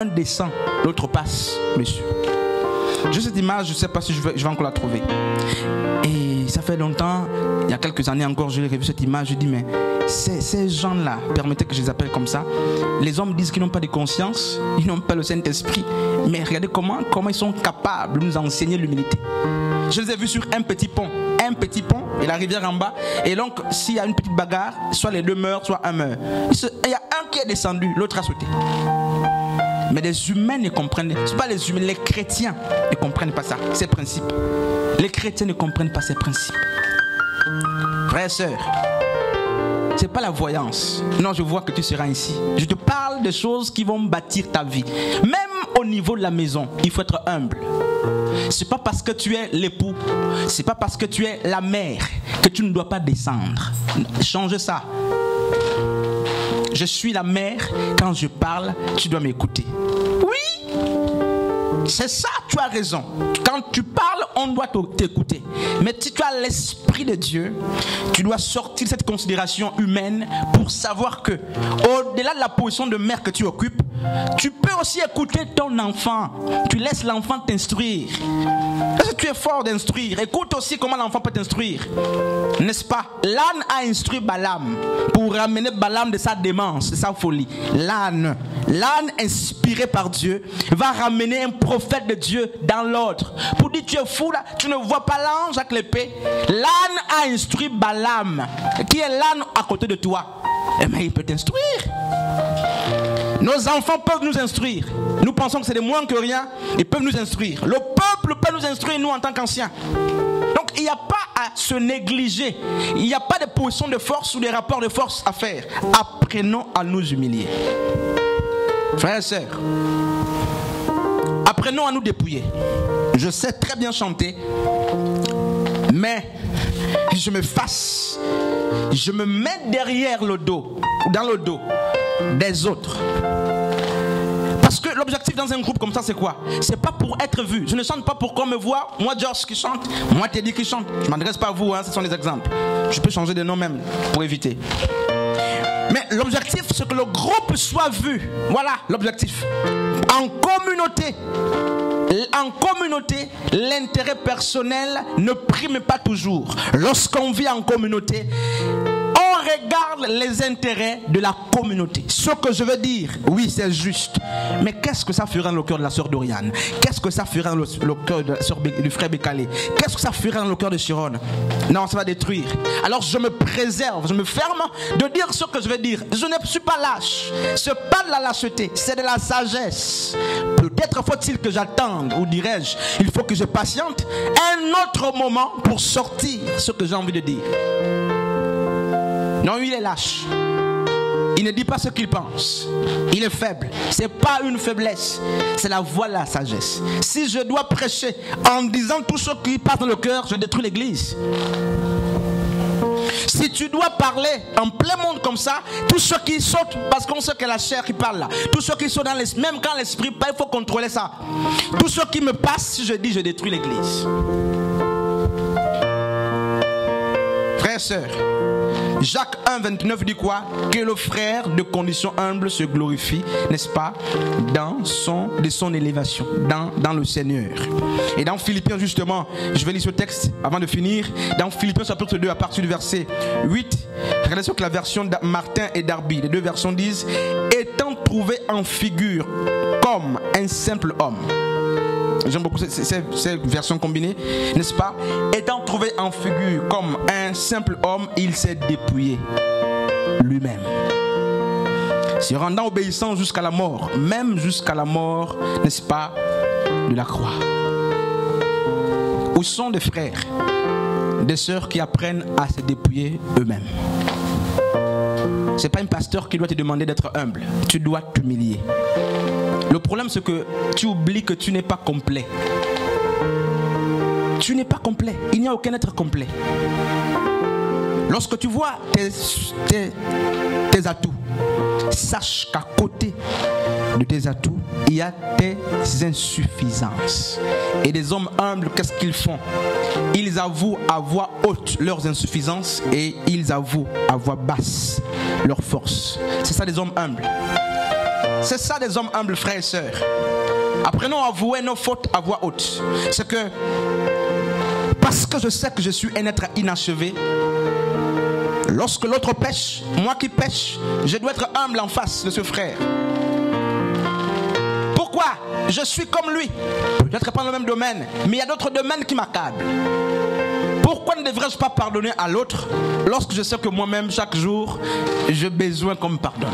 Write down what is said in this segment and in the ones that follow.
un descend, l'autre passe dessus. J'ai cette image, je ne sais pas si je vais encore la trouver. Et ça fait longtemps, il y a quelques années encore, j'ai revu cette image, je dis mais ces gens-là, permettez que je les appelle comme ça, les hommes disent qu'ils n'ont pas de conscience, ils n'ont pas le Saint-Esprit, mais regardez comment ils sont capables de nous enseigner l'humilité. Je les ai vus sur un petit pont et la rivière en bas, et donc s'il y a une petite bagarre, soit les deux meurent, soit un meurt. Il y a un qui est descendu, l'autre a sauté. Mais les humains ne comprennent pas. Ce n'est pas les humains, les chrétiens ne comprennent pas ça, ces principes. Les chrétiens ne comprennent pas ces principes. Frères et sœurs, ce n'est pas la voyance. Non, je vois que tu seras ici. Je te parle de choses qui vont bâtir ta vie. Même au niveau de la maison, il faut être humble. Ce n'est pas parce que tu es l'époux, ce n'est pas parce que tu es la mère que tu ne dois pas descendre. Change ça. Je suis la mère, quand je parle, tu dois m'écouter. Oui, c'est ça, tu as raison. Quand tu parles, on doit t'écouter. Mais si tu as l'Esprit de Dieu, tu dois sortir de cette considération humaine pour savoir que, au-delà de la position de mère que tu occupes, tu peux aussi écouter ton enfant. Tu laisses l'enfant t'instruire. Est-ce que tu es fort d'instruire? Écoute aussi comment l'enfant peut t'instruire. N'est-ce pas? L'âne a instruit Balaam pour ramener Balaam de sa démence, de sa folie. L'âne inspiré par Dieu va ramener un prophète de Dieu dans l'ordre. Pour dire tu es fou là, tu ne vois pas l'ange avec l'épée. L'âne a instruit Balaam, qui est l'âne à côté de toi. Eh bien il peut t'instruire. Nos enfants peuvent nous instruire. Nous pensons que c'est de moins que rien. Ils peuvent nous instruire. Le peuple peut nous instruire, nous en tant qu'anciens. Donc il n'y a pas à se négliger. Il n'y a pas de position de force ou de rapport de force à faire. Apprenons à nous humilier. Frères et sœurs, apprenons à nous dépouiller. Je sais très bien chanter, mais je me fasse, je me mets derrière le dos, dans le dos des autres. Parce que l'objectif dans un groupe comme ça, c'est quoi? C'est pas pour être vu. Je ne chante pas pour qu'on me voit. Moi, George qui chante. Moi, Teddy qui chante. Je ne m'adresse pas à vous, hein, ce sont des exemples. Je peux changer de nom même pour éviter. Mais l'objectif, c'est que le groupe soit vu. Voilà l'objectif. En communauté, l'intérêt personnel ne prime pas toujours. Lorsqu'on vit en communauté, on regarde les intérêts de la communauté. Ce que je veux dire, oui, c'est juste. Mais qu'est-ce que ça fera dans le cœur de la sœur Doriane? Qu'est-ce que ça fera dans le cœur du frère Bécalé? Qu'est-ce que ça fera dans le cœur de Chiron? Non, ça va détruire. Alors je me préserve, je me ferme de dire ce que je veux dire. Je ne suis pas lâche. Ce n'est pas de la lâcheté, c'est de la sagesse. Peut-être faut-il que j'attende, ou dirais-je, il faut que je patiente un autre moment pour sortir ce que j'ai envie de dire. Non, il est lâche. Il ne dit pas ce qu'il pense. Il est faible. Ce n'est pas une faiblesse. C'est la voie de la sagesse. Si je dois prêcher en disant tout ce qui passe dans le cœur, je détruis l'église. Si tu dois parler en plein monde comme ça, tous ceux qui sautent, parce qu'on sait que la chair qui parle là, tous ceux qui sautent dans l'esprit, même quand l'esprit parle, il faut contrôler ça. Tous ceux qui me passent, si je dis, je détruis l'église. Frères et sœurs, Jacques 1, 29 dit quoi? Que le frère de condition humble se glorifie, n'est-ce pas, de son élévation, dans le Seigneur. Et dans Philippiens justement, je vais lire ce texte avant de finir. Dans Philippiens chapitre 2 à partir du verset 8, regardez ce que la version de Martin et Darby, les deux versions disent: étant trouvé en figure comme un simple homme. J'aime beaucoup ces versions combinées, n'est-ce pas? Étant trouvé en figure comme un simple homme, il s'est dépouillé lui-même, se rendant obéissant jusqu'à la mort, même jusqu'à la mort, n'est-ce pas, de la croix. Où sont des frères, des sœurs qui apprennent à se dépouiller eux-mêmes? Ce n'est pas un pasteur qui doit te demander d'être humble. Tu dois t'humilier. Le problème, c'est que tu oublies que tu n'es pas complet. Tu n'es pas complet. Il n'y a aucun être complet. Lorsque tu vois tes atouts, sache qu'à côté de tes atouts, il y a tes insuffisances. Et des hommes humbles, qu'est-ce qu'ils font? Ils avouent à voix haute leurs insuffisances et ils avouent à voix basse leurs forces. C'est ça, des hommes humbles. C'est ça des hommes humbles, frères et sœurs. Apprenons à avouer nos fautes à voix haute. C'est que, parce que je sais que je suis un être inachevé, lorsque l'autre pêche, moi qui pêche, je dois être humble en face de ce frère. Pourquoi? Je suis comme lui. Peut-être pas dans le même domaine, mais il y a d'autres domaines qui m'accablent. Pourquoi ne devrais-je pas pardonner à l'autre lorsque je sais que moi-même, chaque jour, j'ai besoin qu'on me pardonne?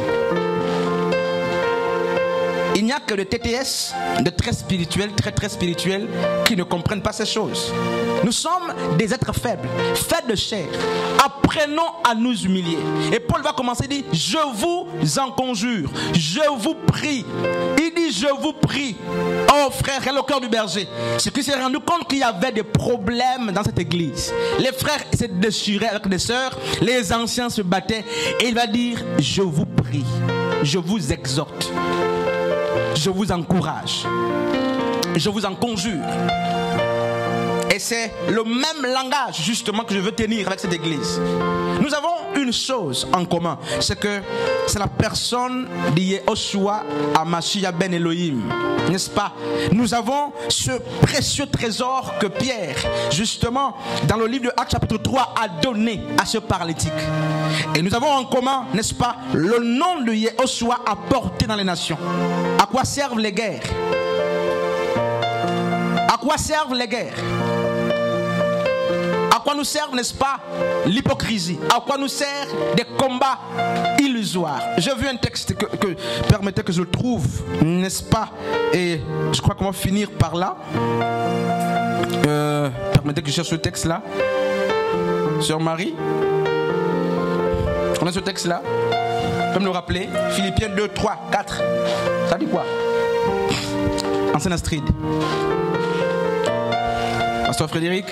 Il n'y a que des TTS, de très spirituels, très spirituels, qui ne comprennent pas ces choses. Nous sommes des êtres faibles, faits de chair. Apprenons à nous humilier. Et Paul va commencer à dire, je vous en conjure, je vous prie. Il dit, je vous prie. Oh frère, quel est le cœur du berger. C'est qu'il s'est rendu compte qu'il y avait des problèmes dans cette église. Les frères se déchiraient avec les sœurs, les anciens se battaient. Et il va dire, je vous prie, je vous exhorte. Je vous encourage, je vous en conjure. Et c'est le même langage justement que je veux tenir avec cette église. Nous avons une chose en commun, c'est que c'est la personne de Yehoshua HaMashiach ben Elohim, n'est-ce pas? Nous avons ce précieux trésor que Pierre, justement, dans le livre de Actes chapitre 3, a donné à ce paralytique. Et nous avons en commun, n'est-ce pas, le nom de Yehoshua apporté dans les nations. À quoi servent les guerres? À quoi servent les guerres? À quoi nous sert, n'est-ce pas, l'hypocrisie? À quoi nous sert des combats illusoires? J'ai vu un texte que permettez que je le trouve, n'est-ce pas? Et je crois qu'on va finir par là. Permettez que je cherche ce texte-là. Sœur Marie, on a ce texte-là. Vous pouvez me le rappeler? Philippiens 2, 3, 4. Ça dit quoi? Ancien Astrid. Pasteur Frédéric.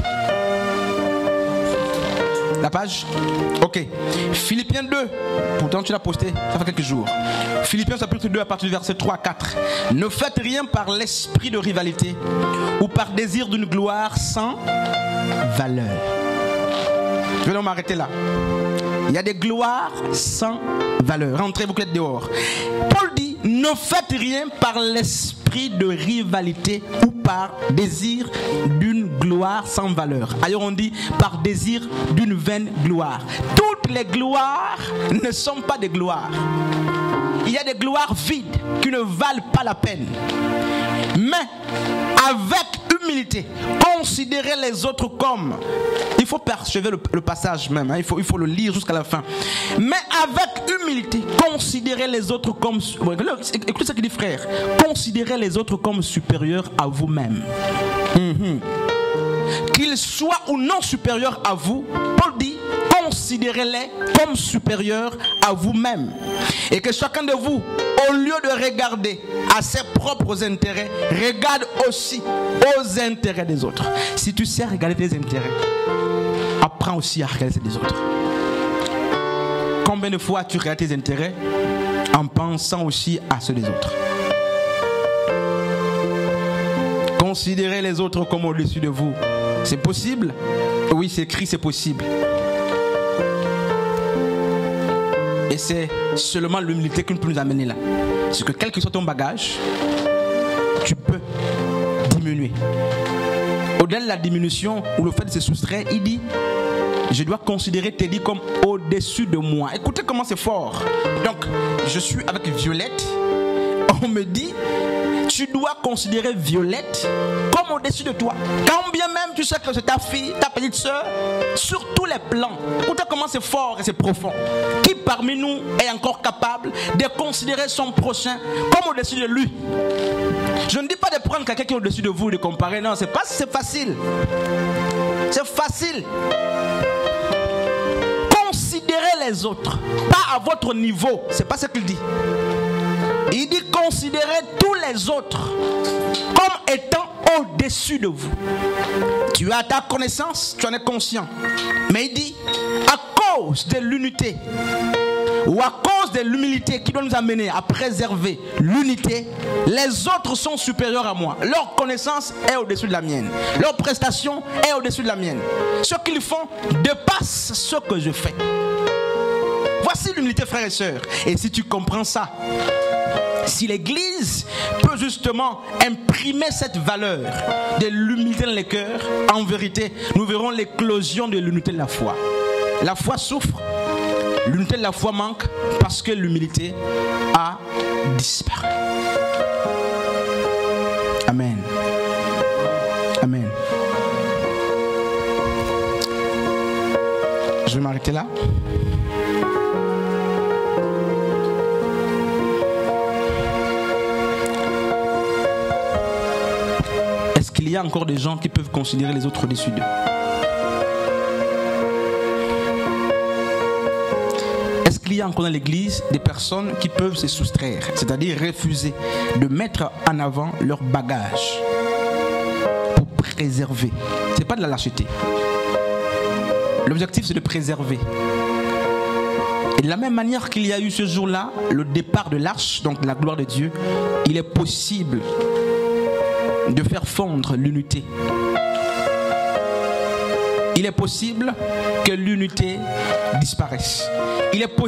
La page? Ok. Philippiens 2. Pourtant tu l'as posté, ça fait quelques jours. Philippiens chapitre 2 à partir du verset 3 à 4. Ne faites rien par l'esprit de rivalité ou par désir d'une gloire sans valeur. Je vais donc m'arrêter là. Il y a des gloires sans valeur. Rentrez, vous qui êtes dehors. Paul dit, ne faites rien par l'esprit de rivalité ou par désir d'une gloire sans valeur. Ailleurs on dit, par désir d'une vaine gloire. Toutes les gloires ne sont pas des gloires. Il y a des gloires vides qui ne valent pas la peine. Mais avec humilité, considérez les autres comme... Il faut percevoir le passage même, hein, il faut le lire jusqu'à la fin. Mais avec humilité, considérez les autres comme... Écoutez ce qu'il dit, frère. Considérez les autres comme supérieurs à vous-même. Qu'ils soient ou non supérieurs à vous, Paul dit, considérez-les comme supérieurs à vous-même. Et que chacun de vous, au lieu de regarder à ses propres intérêts, regarde aussi aux intérêts des autres. Si tu sais regarder tes intérêts, apprends aussi à regarder ceux des autres. Combien de fois tu regardes tes intérêts en pensant aussi à ceux des autres? Considérez les autres comme au-dessus de vous. C'est possible? Oui, c'est écrit, c'est possible. Et c'est seulement l'humilité qui peut nous amener là. C'est que quel que soit ton bagage, tu peux diminuer. Au-delà de la diminution ou le fait de se soustraire, il dit, je dois considérer Teddy comme au-dessus de moi. Écoutez comment c'est fort. Donc, je suis avec Violette. On me dit, tu dois considérer Violette comme au-dessus de toi. Quand bien même tu sais que c'est ta fille, ta petite soeur, sur tous les plans. Écoutez comment c'est fort et c'est profond. Qui parmi nous est encore capable de considérer son prochain comme au-dessus de lui? Je ne dis pas de prendre quelqu'un qui est au-dessus de vous et de comparer. Non, c'est pas, c'est facile. C'est facile. Considérez les autres, pas à votre niveau. C'est pas ce qu'il dit. Il dit considérez tous les autres comme étant au-dessus de vous. Tu as ta connaissance, tu en es conscient. Mais il dit, à cause de l'unité ou à cause de l'humilité qui doit nous amener à préserver l'unité, les autres sont supérieurs à moi. Leur connaissance est au-dessus de la mienne. Leur prestation est au-dessus de la mienne. Ce qu'ils font dépasse ce que je fais. Voici l'unité, frères et sœurs. Et si tu comprends ça, Si l'Église peut justement imprimer cette valeur de l'humilité dans les cœurs, en vérité, nous verrons l'éclosion de l'unité de la foi. La foi souffre, l'unité de la foi manque parce que l'humilité a disparu. Amen. Amen. Je vais m'arrêter là. Est-ce qu'il y a encore des gens qui peuvent considérer les autres au-dessus d'eux? Est-ce qu'il y a encore dans l'Église des personnes qui peuvent se soustraire, c'est-à-dire refuser de mettre en avant leur bagage pour préserver? Ce n'est pas de la lâcheté. L'objectif, c'est de préserver. Et de la même manière qu'il y a eu ce jour-là, le départ de l'arche, donc de la gloire de Dieu, il est possible de faire fondre l'unité. Il est possible que l'unité disparaisse. Il est possible